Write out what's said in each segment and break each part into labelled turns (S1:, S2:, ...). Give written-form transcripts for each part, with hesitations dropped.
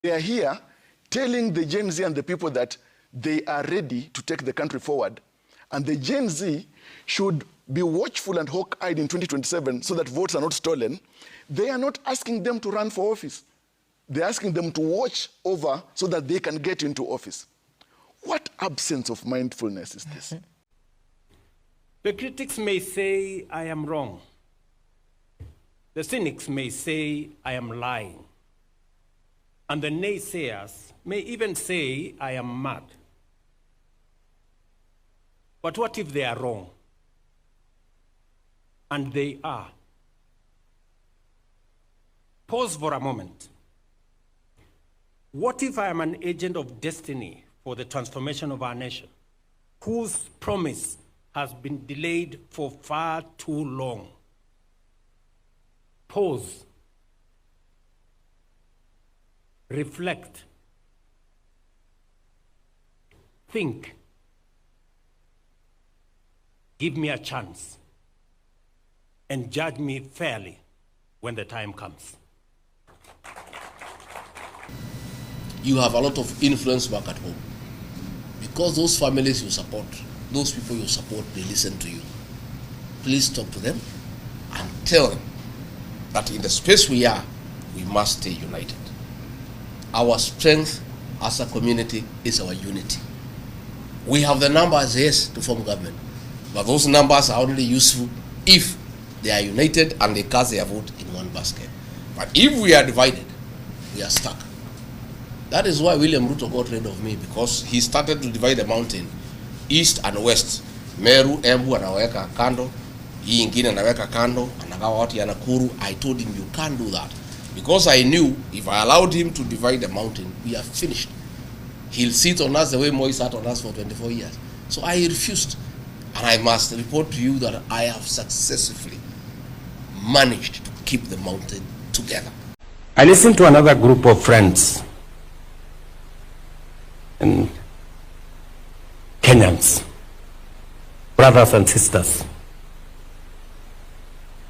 S1: They are here telling the Gen Z and the people that they are ready to take the country forward. And the Gen Z should be watchful and hawk-eyed in 2027 so that votes are not stolen. They are not asking them to run for office. They're asking them to watch over so that they can get into office. What absence of mindfulness is this?
S2: The critics may say I am wrong. The cynics may say I am lying. And the naysayers may even say I am mad. But what if they are wrong? And they are. Pause for a moment. What if I am an agent of destiny for the transformation of our nation, whose promise has been delayed for far too long? Pause. Reflect. Think. Give me a chance. And judge me fairly when the time comes.
S3: You have a lot of influence back at home. Because those families you support, those people you support, they listen to you. Please talk to them and tell them that in the space we are, we must stay united. Our strength as a community is our unity. We have the numbers, yes, to form government, but those numbers are only useful if they are united and they cast their vote in one basket. But if we are divided, we are stuck. That is why William Ruto got rid of me, because he started to divide the mountain east and west. Meru, Embu anaweka kando, hii ingine anaweka kando, anagawa watu ya Nakuru. I told him you can't do that, because I knew if I allowed him to divide the mountain, we are finished. He'll sit on us the way Moi sat on us for 24 years. So I refused. And I must report to you that I have successfully managed to keep the mountain together.
S2: I listened to another group of friends and Kenyans, brothers and sisters,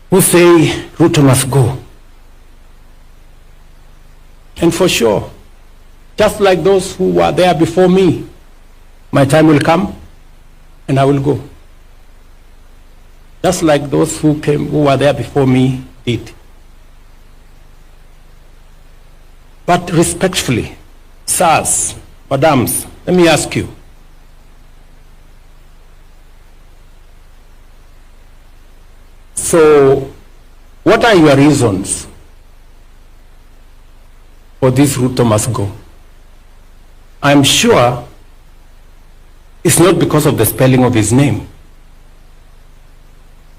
S2: who say Ruto must go. And for sure, just like those who were there before me, my time will come and I will go. Just like those who were there before me did. But respectfully, sirs, madams, let me ask you. So, what are your reasons for this Ruto must go? I'm sure it's not because of the spelling of his name.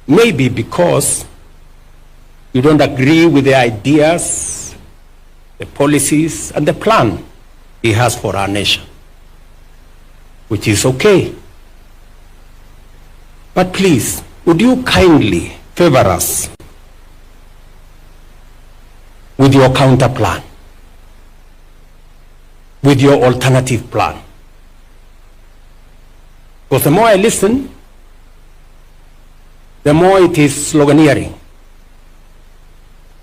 S2: Maybe because you don't agree with the ideas, the policies, and the plan he has for our nation, which is okay. But please, would you kindly favor us with your counter plan, with your alternative plan? Because the more I listen, the more it is sloganeering.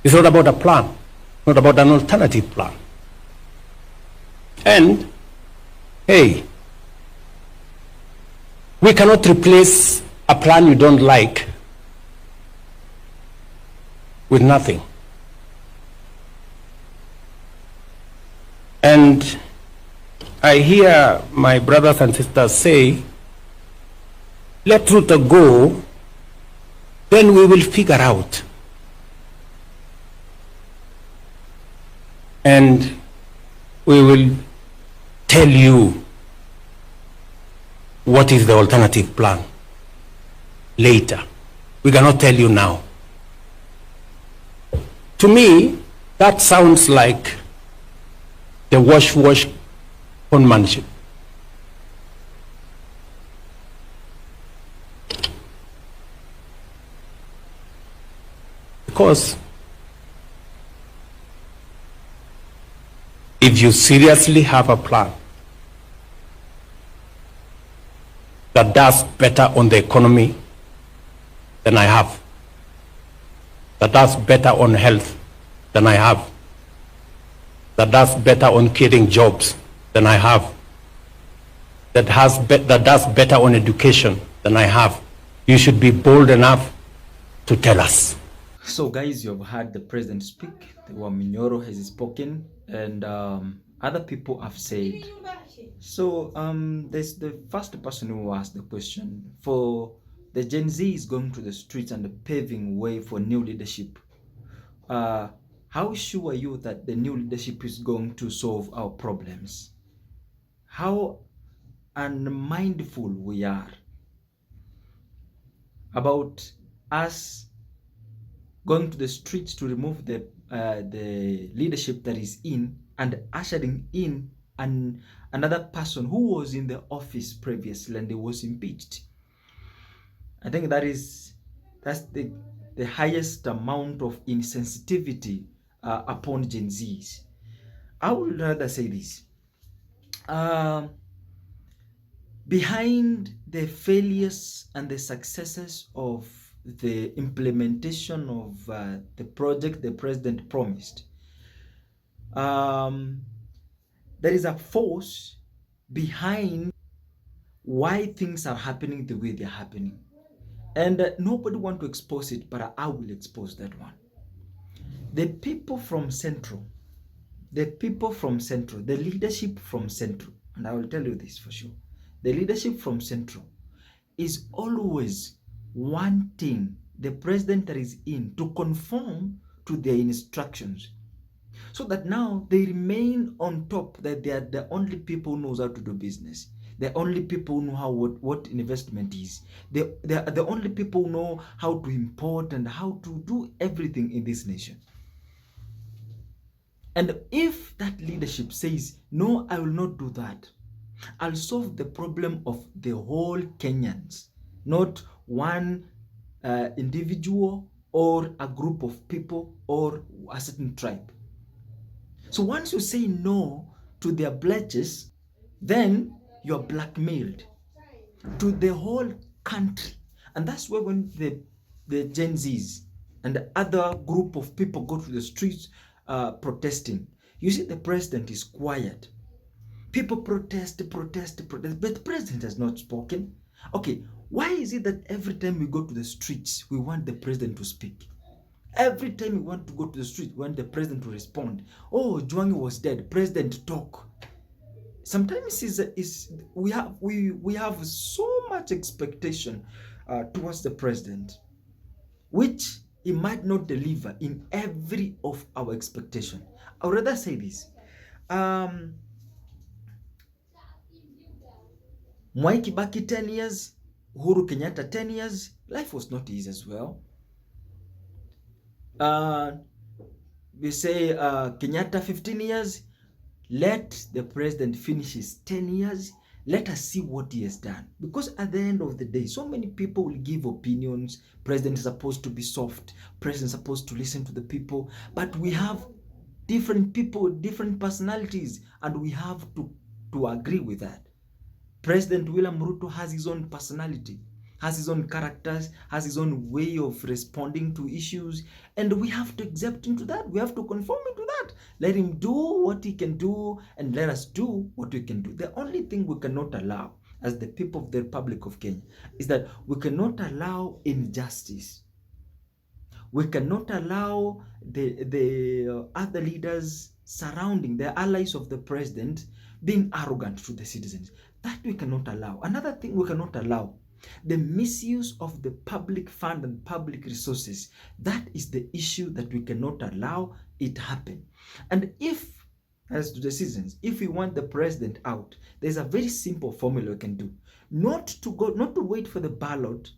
S2: It's not about a plan, not about an alternative plan. And, hey, we cannot replace a plan you don't like with nothing. And I hear my brothers and sisters say, let Ruto go, then we will figure out. And we will tell you what is the alternative plan later. We cannot tell you now. To me, that sounds like the wash conmanship. Because if you seriously have a plan that does better on the economy than I have, that does better on health than I have, that does better on creating jobs than I have, that does better on education than I have, you should be bold enough to tell us.
S4: So guys, you have heard the president speak. Waminyoro has spoken, and other people have said. So there's the first person who asked the question. For the Gen Z is going to the streets and paving way for new leadership. How sure are you that the new leadership is going to solve our problems? How unmindful we are about us going to the streets to remove the leadership that is in and ushering in another person who was in the office previously and they was impeached. I think that's the highest amount of insensitivity upon Gen Zs. I would rather say this. Behind the failures and the successes of the implementation of the project the president promised, there is a force behind why things are happening the way they're happening. And nobody want to expose it, but I will expose that one. The people from Central, the leadership from Central, and I will tell you this for sure, the leadership from Central is always wanting the president that is in to conform to their instructions, so that now they remain on top, that they are the only people who knows how to do business. The only people who know what investment is. They are the only people who know how to import and how to do everything in this nation. And if that leadership says, no, I will not do that, I'll solve the problem of the whole Kenyans, not one individual or a group of people or a certain tribe. So once you say no to their pledges, then you're blackmailed to the whole country. And that's why when the Gen Zs and the other group of people go to the streets protesting, you see the president is quiet. People protest, but the president has not spoken. Okay, why is it that every time we go to the streets, we want the president to speak? Every time we want to go to the street, we want the president to respond. Oh, Juangi was dead, president talk. Sometimes we have so much expectation towards the president, which he might not deliver in every of our expectation. I would rather say this. Mwai Kibaki 10 years, Uhuru Kenyatta 10 years, life was not easy as well. We say Kenyatta 15 years, let the president finish his 10 years. Let us see what he has done. Because at the end of the day, so many people will give opinions. President is supposed to be soft. President is supposed to listen to the people. But we have different people, different personalities, and we have to agree with that. President William Ruto has his own personality, has his own characters, has his own way of responding to issues, and we have to accept into that. We have to conform into that. Let him do what he can do, and let us do what we can do. The only thing we cannot allow as the people of the Republic of Kenya is that we cannot allow injustice. We cannot allow the other leaders surrounding, the allies of the president, being arrogant to the citizens. That we cannot allow. Another thing we cannot allow, the misuse of the public fund and public resources. That is the issue that we cannot allow it happen. And if, as to the citizens, if we want the president out, there's a very simple formula we can do. Not to wait for the ballot,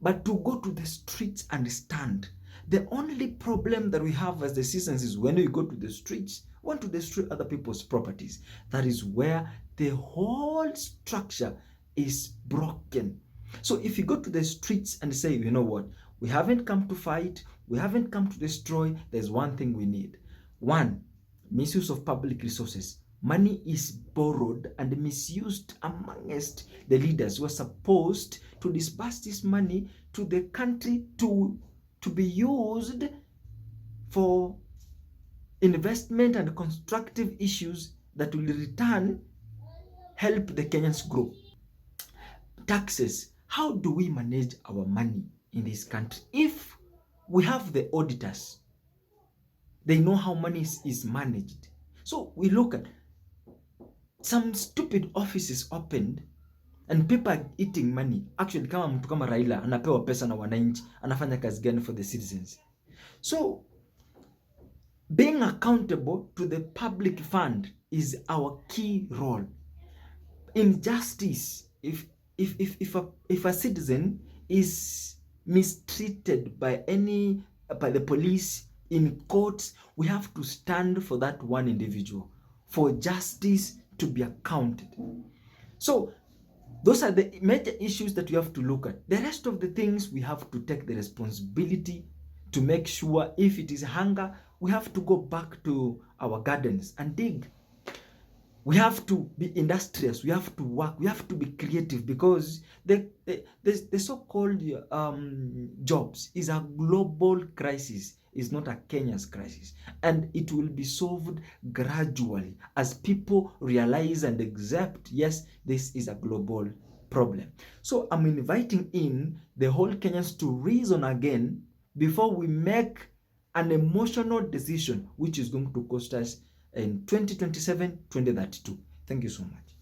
S4: but to go to the streets and stand. The only problem that we have as the citizens is when we go to the streets, want to destroy other people's properties. That is where the whole structure is broken. So if you go to the streets and say, you know what, we haven't come to fight, we haven't come to destroy, there's one thing we need. One, misuse of public resources. Money is borrowed and misused amongst the leaders who are supposed to disburse this money to the country to be used for investment and constructive issues that will return help the Kenyans grow. Taxes. How do we manage our money in this country? If we have the auditors, they know how money is managed. So we look at some stupid offices opened and people are eating money. Actually, kama mtu kama Raila anapewa pesa na wananchi, anafanya kazi gani for the citizens? So being accountable to the public fund is our key role. Injustice, if a citizen is mistreated by the police, in courts, we have to stand for that one individual, for justice to be accounted. So those are the major issues that we have to look at. The rest of the things, we have to take the responsibility to make sure if it is hunger, we have to go back to our gardens and dig. We have to be industrious, we have to work, we have to be creative, because the so-called jobs is a global crisis, is not a Kenya's crisis, and it will be solved gradually as people realize and accept, yes, this is a global problem. So I'm inviting in the whole Kenyans to reason again before we make an emotional decision which is going to cost us in 2027, 2032. Thank you so much.